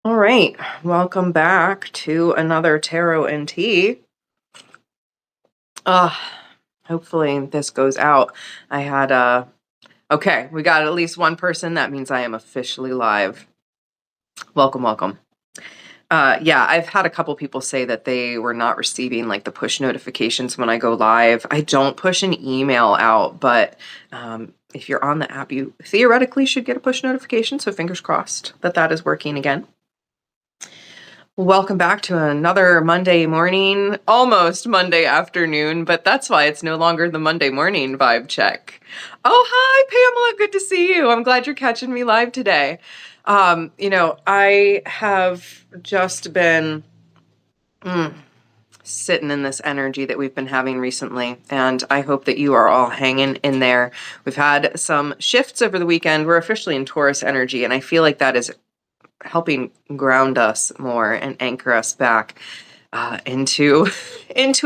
All right, welcome back to another Tarot and Tea. Hopefully this goes out. I had okay, we got at least one person. That means I am officially live. Welcome, welcome. Yeah, I've had a couple people say that they were not receiving like the push notifications when I go live. I don't push an email out, but if you're on the app, you theoretically should get a push notification. So fingers crossed that that is working again. Welcome back to another Monday morning, almost Monday afternoon, but that's why it's no longer the Monday morning vibe check. Oh, hi, Pamela. Good to see you. I'm glad you're catching me live today. I have just been sitting in this energy that we've been having recently, and I hope that you are all hanging in there. We've had some shifts over the weekend. We're officially in Taurus energy, and I feel like that is helping ground us more and anchor us back into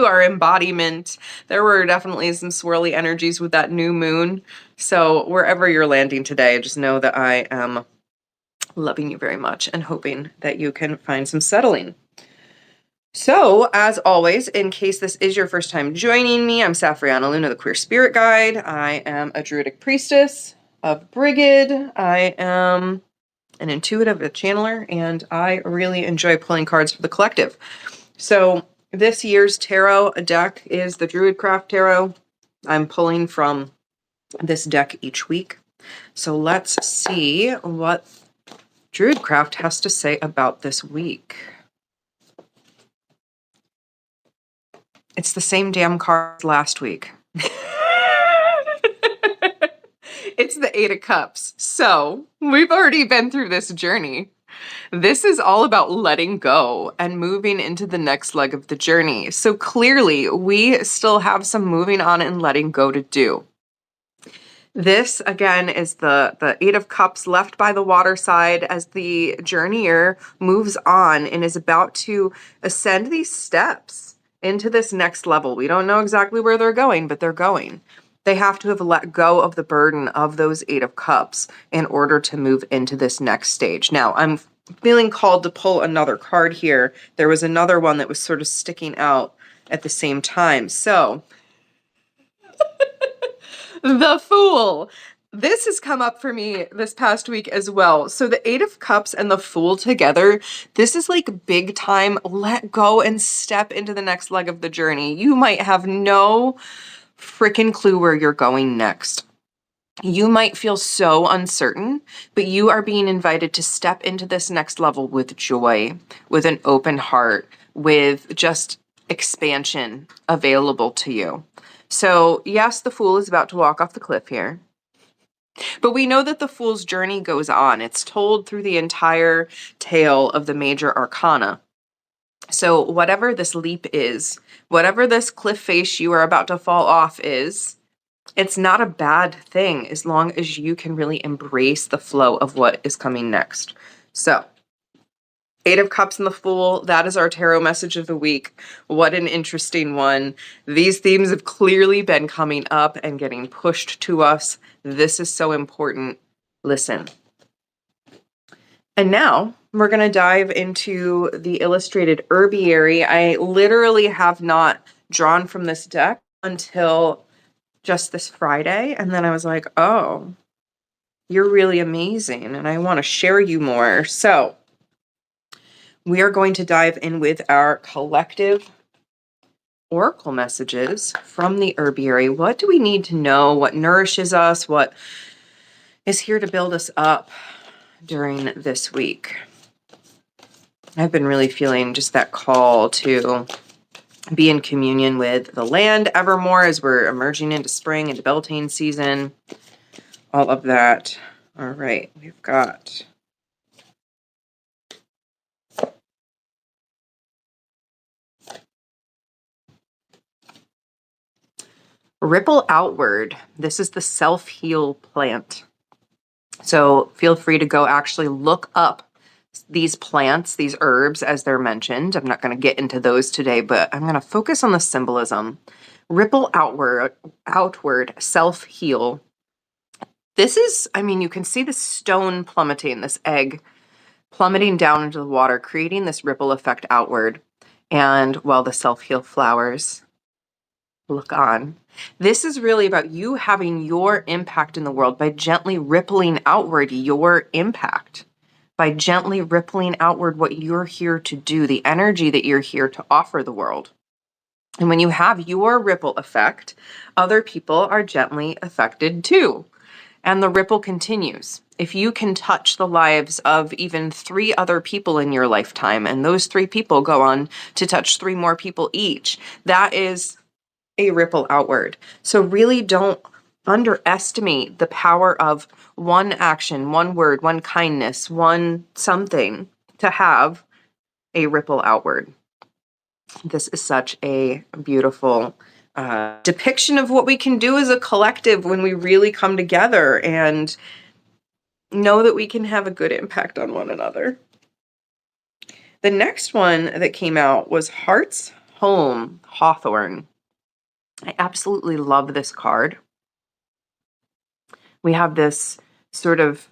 our embodiment. There were definitely some swirly energies with that new moon. So wherever you're landing today, just know that I am loving you very much and hoping that you can find some settling. So, as always, in case this is your first time joining me, I'm Safrianna Luna, the Queer Spirit Guide. I am a Druidic priestess of Brigid. I am an intuitive, a channeler, and I really enjoy pulling cards for the collective. So this year's tarot deck is the Druidcraft Tarot. I'm pulling from this deck each week. So let's see what Druidcraft has to say about this week. It's the same damn card last week. It's the Eight of Cups. So we've already been through this journey. This is all about letting go and moving into the next leg of the journey. So clearly we still have some moving on and letting go to do. This again is the Eight of Cups left by the water side as the journeyer moves on and is about to ascend these steps into this next level. We don't know exactly where they're going, but they're going. They have to have let go of the burden of those Eight of Cups in order to move into this next stage. Now, I'm feeling called to pull another card here. There was another one that was sort of sticking out at the same time. So, the Fool. This has come up for me this past week as well. So the Eight of Cups and the Fool together, this is like big time, let go and step into the next leg of the journey. You might have no freaking clue where you're going next. You might feel so uncertain, but you are being invited to step into this next level with joy, with an open heart, with just expansion available to you. So yes, the Fool is about to walk off the cliff here. But we know that the Fool's journey goes on. It's told through the entire tale of the major arcana. So whatever this leap is, whatever this cliff face you are about to fall off is, it's not a bad thing as long as you can really embrace the flow of what is coming next. So, Eight of Cups and the Fool, that is our tarot message of the week. What an interesting one. These themes have clearly been coming up and getting pushed to us. This is so important. Listen. And now we're going to dive into the Illustrated Herbiary. I literally have not drawn from this deck until just this Friday. And then I was like, oh, you're really amazing. And I want to share you more. So we are going to dive in with our collective oracle messages from the Herbiary. What do we need to know? What nourishes us? What is here to build us up during this week? I've been really feeling just that call to be in communion with the land evermore as we're emerging into spring, into Beltane season, all of that. All right, we've got Ripple Outward. This is the self-heal plant. So feel free to go actually look up these plants, these herbs, as they're mentioned. I'm not going to get into those today, but I'm going to focus on the symbolism. Ripple outward, self-heal. This is, I mean, you can see the stone plummeting, this egg plummeting down into the water, creating this ripple effect outward. And while the self-heal flowers look on. This is really about you having your impact in the world by gently rippling outward your impact, by gently rippling outward what you're here to do, the energy that you're here to offer the world. And when you have your ripple effect, other people are gently affected too. And the ripple continues. If you can touch the lives of even 3 other people in your lifetime, and those 3 people go on to touch 3 more people each, that is a ripple outward. So really don't underestimate the power of one action, one word, one kindness, one something to have a ripple outward. This is such a beautiful depiction of what we can do as a collective when we really come together and know that we can have a good impact on one another. The next one that came out was Heart's Home, Hawthorne. I absolutely love this card. We have this sort of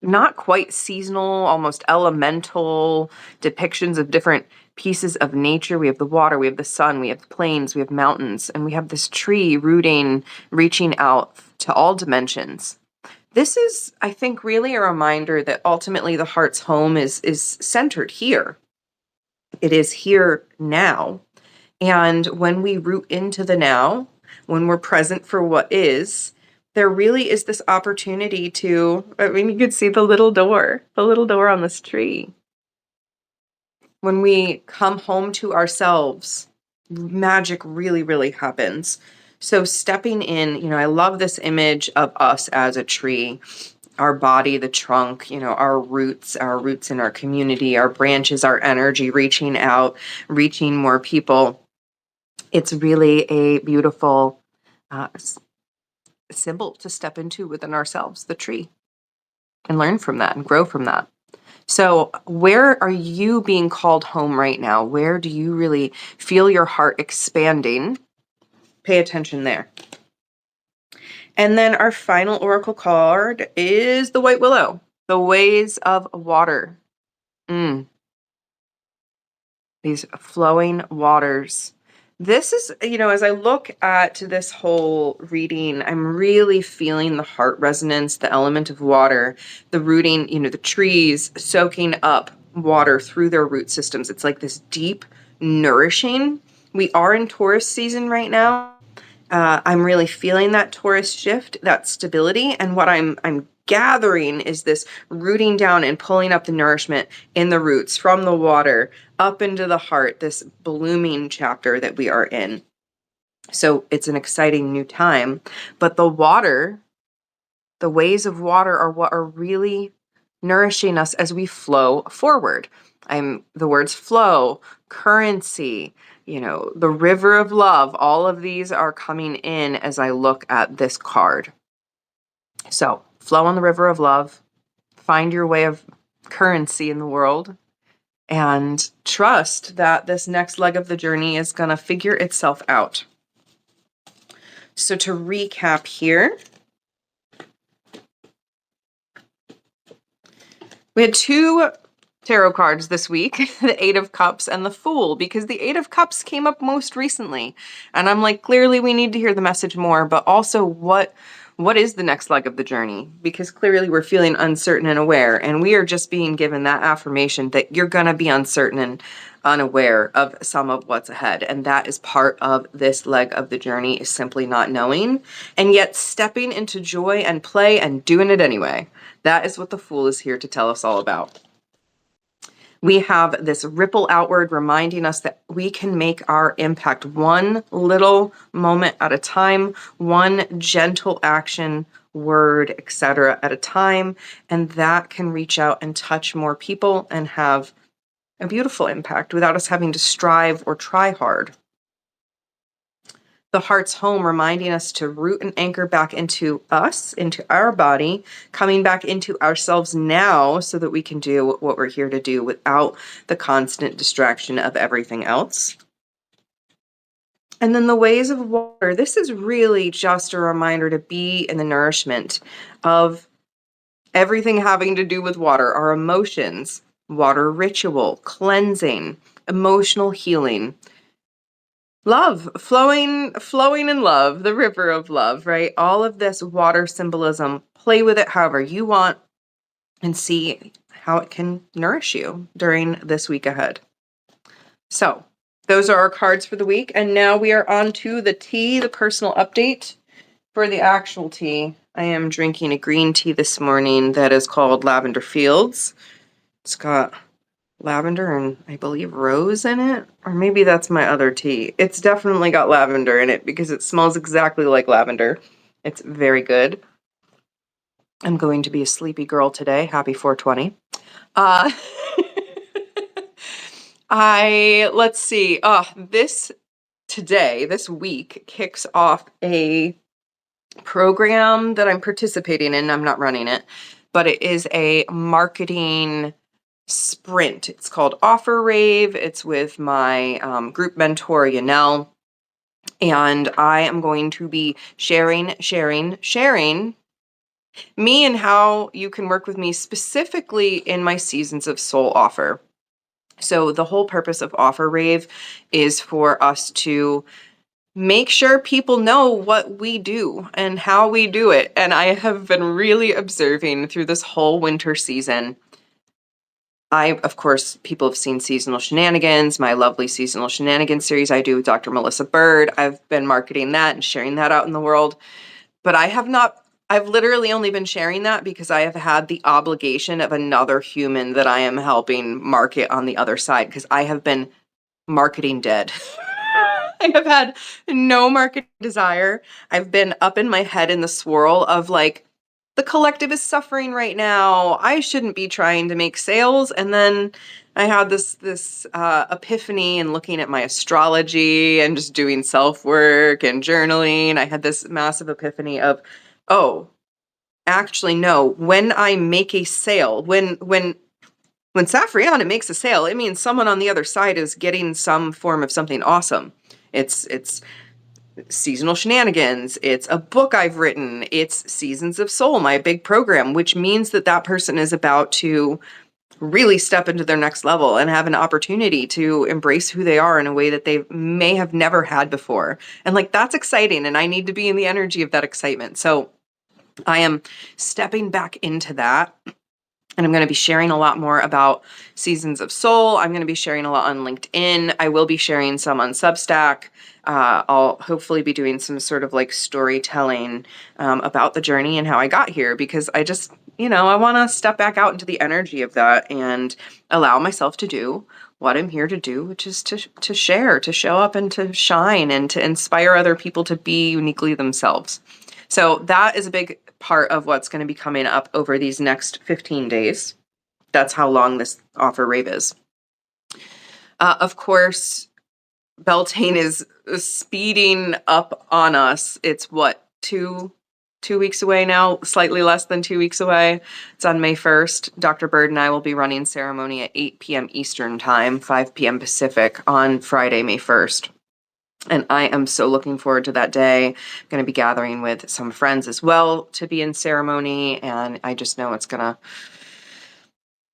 not quite seasonal, almost elemental depictions of different pieces of nature. We have the water, we have the sun, we have the plains, we have mountains, and we have this tree rooting, reaching out to all dimensions. This is, I think, really a reminder that ultimately the heart's home is centered here. It is here now. And when we root into the now, when we're present for what is, there really is this opportunity to, I mean, you could see the little door on this tree. When we come home to ourselves, magic really, really happens. So stepping in, I love this image of us as a tree, our body, the trunk, our roots in our community, our branches, our energy, reaching out, reaching more people. It's really a beautiful symbol to step into within ourselves, the tree, and learn from that and grow from that. So where are you being called home right now? Where do you really feel your heart expanding? Pay attention there. And then our final oracle card is the White Willow, the ways of water. These flowing waters. This is, as I look at this whole reading, I'm really feeling the heart resonance, the element of water, the rooting, the trees soaking up water through their root systems. It's like this deep nourishing. We are in Taurus season right now. I'm really feeling that Taurus shift, that stability. And what I'm gathering is this rooting down and pulling up the nourishment in the roots from the water up into the heart, this blooming chapter that we are in. So it's an exciting new time. But the water, the ways of water are what are really nourishing us as we flow forward. The words flow, currency, the river of love, all of these are coming in as I look at this card. So flow on the river of love, find your way of currency in the world, and trust that this next leg of the journey is going to figure itself out. So to recap here, we had 2 tarot cards this week, the 8 of Cups and the Fool, because the 8 of Cups came up most recently. And I'm like, clearly we need to hear the message more, but also what is the next leg of the journey? Because clearly we're feeling uncertain and aware, and we are just being given that affirmation that you're going to be uncertain and unaware of some of what's ahead. And that is part of this leg of the journey, is simply not knowing, and yet stepping into joy and play and doing it anyway. That is what the Fool is here to tell us all about. We have this ripple outward reminding us that we can make our impact one little moment at a time, one gentle action, word, etc. at a time, and that can reach out and touch more people and have a beautiful impact without us having to strive or try hard. The heart's home reminding us to root and anchor back into us, into our body, coming back into ourselves now so that we can do what we're here to do without the constant distraction of everything else. And then the ways of water. This is really just a reminder to be in the nourishment of everything having to do with water, our emotions, water ritual, cleansing, emotional healing, love, flowing in love, the river of love, right? All of this water symbolism, play with it however you want and see how it can nourish you during this week ahead. So those are our cards for the week. And now we are on to the tea, the personal update. For the actual tea, I am drinking a green tea this morning that is called Lavender Fields. It's got lavender and I believe rose in it, or maybe that's my other tea. It's definitely got lavender in it because it smells exactly like lavender. It's very good. I'm going to be a sleepy girl today. Happy 420. Let's see. This week kicks off a program that I'm participating in. I'm not running it, but it is a marketing sprint. It's called Offer Rave. It's with my group mentor, Yanel. And I am going to be sharing me and how you can work with me specifically in my Seasons of Soul offer. So the whole purpose of Offer Rave is for us to make sure people know what we do and how we do it. And I have been really observing through this whole winter season. Of course, people have seen Seasonal Shenanigans, my lovely Seasonal Shenanigans series I do with Dr. Melissa Bird. I've been marketing that and sharing that out in the world. But I've literally only been sharing that because I have had the obligation of another human that I am helping market on the other side because I have been marketing dead. I have had no market desire. I've been up in my head in the swirl of like, the collective is suffering right now. I shouldn't be trying to make sales. And then I had this epiphany and looking at my astrology and just doing self-work and journaling. I had this massive epiphany of, oh, actually, no, when I make a sale, when Safrianna makes a sale, it means someone on the other side is getting some form of something awesome. It's Seasonal Shenanigans. It's a book I've written. It's Seasons of Soul, my big program, which means that that person is about to really step into their next level and have an opportunity to embrace who they are in a way that they may have never had before. And like, that's exciting. And I need to be in the energy of that excitement. So I am stepping back into that. And I'm going to be sharing a lot more about Seasons of Soul. I'm going to be sharing a lot on LinkedIn. I will be sharing some on Substack. I'll hopefully be doing some sort of like storytelling about the journey and how I got here, because I just, I want to step back out into the energy of that and allow myself to do what I'm here to do, which is to share, to show up and to shine and to inspire other people to be uniquely themselves. So that is a big part of what's going to be coming up over these next 15 days. That's how long this Offer Rave is. Of course, Beltane is speeding up on us. It's what, two weeks away now, slightly less than 2 weeks away. It's on May 1st. Dr. Bird and I will be running ceremony at 8 p.m. Eastern time, 5 p.m. Pacific on Friday, May 1st. And I am so looking forward to that day. I'm going to be gathering with some friends as well to be in ceremony. And I just know it's going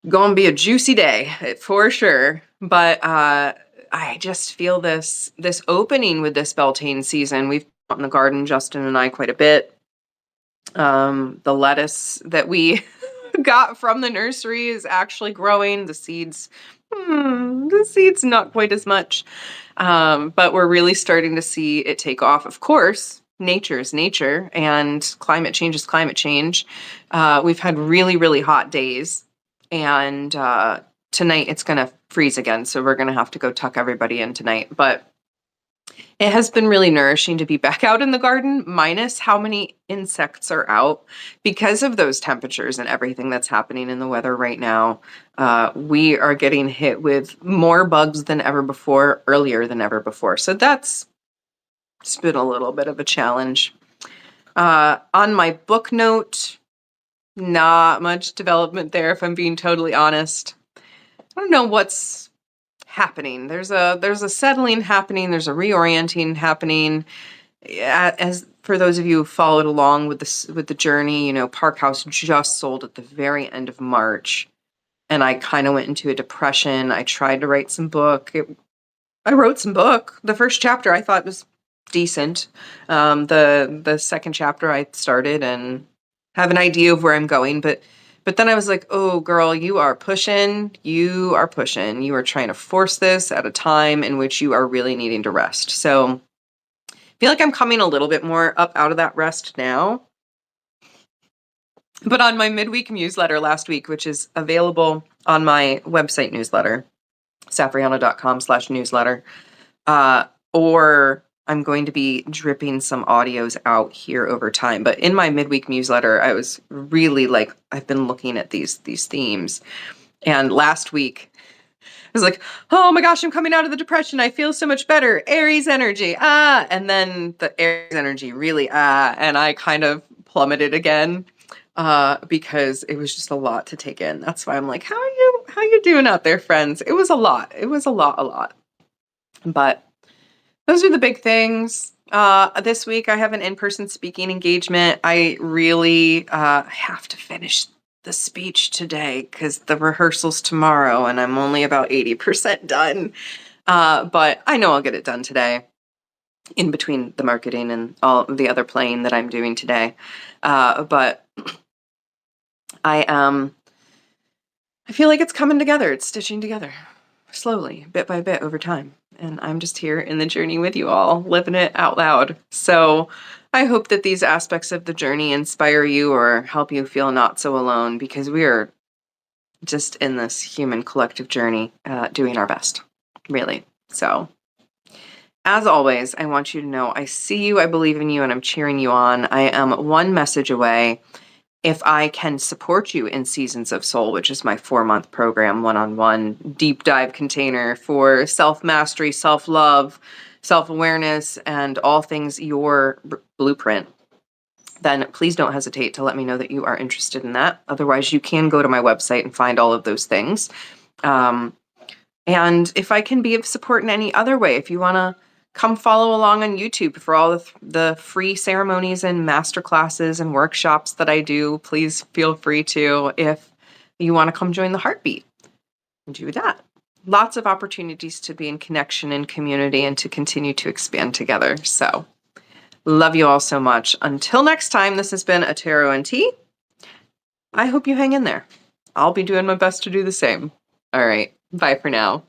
to be a juicy day for sure. But I just feel this opening with this Beltane season. We've been out in the garden, Justin and I, quite a bit. The lettuce that we got from the nursery is actually growing. The seeds not quite as much. But we're really starting to see it take off. Of course, nature is nature and climate change is climate change. We've had really, really hot days, and tonight it's going to freeze again. So we're going to have to go tuck everybody in tonight. But it has been really nourishing to be back out in the garden, minus how many insects are out because of those temperatures and everything that's happening in the weather right now. We are getting hit with more bugs than ever before, earlier than ever before. So it's been a little bit of a challenge. On my book note, not much development there, if I'm being totally honest. I don't know what's happening. There's a settling happening. There's a reorienting happening. As For those of you who followed along with the journey, you know, Park House just sold at the very end of March, and I kind of went into a depression. I tried to write some book. I wrote some book. The first chapter I thought was decent. The second chapter I started and have an idea of where I'm going, but then I was like, oh girl, you are pushing. You are pushing. You are trying to force this at a time in which you are really needing to rest. So I feel like I'm coming a little bit more up out of that rest now. But on my midweek newsletter last week, which is available on my website newsletter, safrianna.com/newsletter, or I'm going to be dripping some audios out here over time. But in my midweek newsletter, I was really like, I've been looking at these themes. And last week, I was like, oh my gosh, I'm coming out of the depression. I feel so much better. Aries energy. And then the Aries energy really, and I kind of plummeted again, because it was just a lot to take in. That's why I'm like, how are you doing out there, friends? It was a lot. It was a lot. But those are the big things. This week I have an in-person speaking engagement. I really have to finish the speech today because the rehearsal's tomorrow and I'm only about 80% done. But I know I'll get it done today in between the marketing and all the other playing that I'm doing today. But I feel like it's coming together. It's stitching together slowly, bit by bit over time. And I'm just here in the journey with you all, living it out loud. So I hope that these aspects of the journey inspire you or help you feel not so alone, because we are just in this human collective journey, doing our best, really. So as always, I want you to know I see you, I believe in you, and I'm cheering you on. I am one message away. If I can support you in Seasons of Soul, which is my 4-month program, one-on-one deep dive container for self-mastery, self-love, self-awareness, and all things your blueprint, then please don't hesitate to let me know that you are interested in that. Otherwise, you can go to my website and find all of those things. And if I can be of support in any other way, if you want to come follow along on YouTube for all the free ceremonies and masterclasses and workshops that I do, please feel free to. If you want to come join the Heartbeat, do that. Lots of opportunities to be in connection and community and to continue to expand together. So love you all so much. Until next time, this has been a Tarot and Tea. I hope you hang in there. I'll be doing my best to do the same. All right. Bye for now.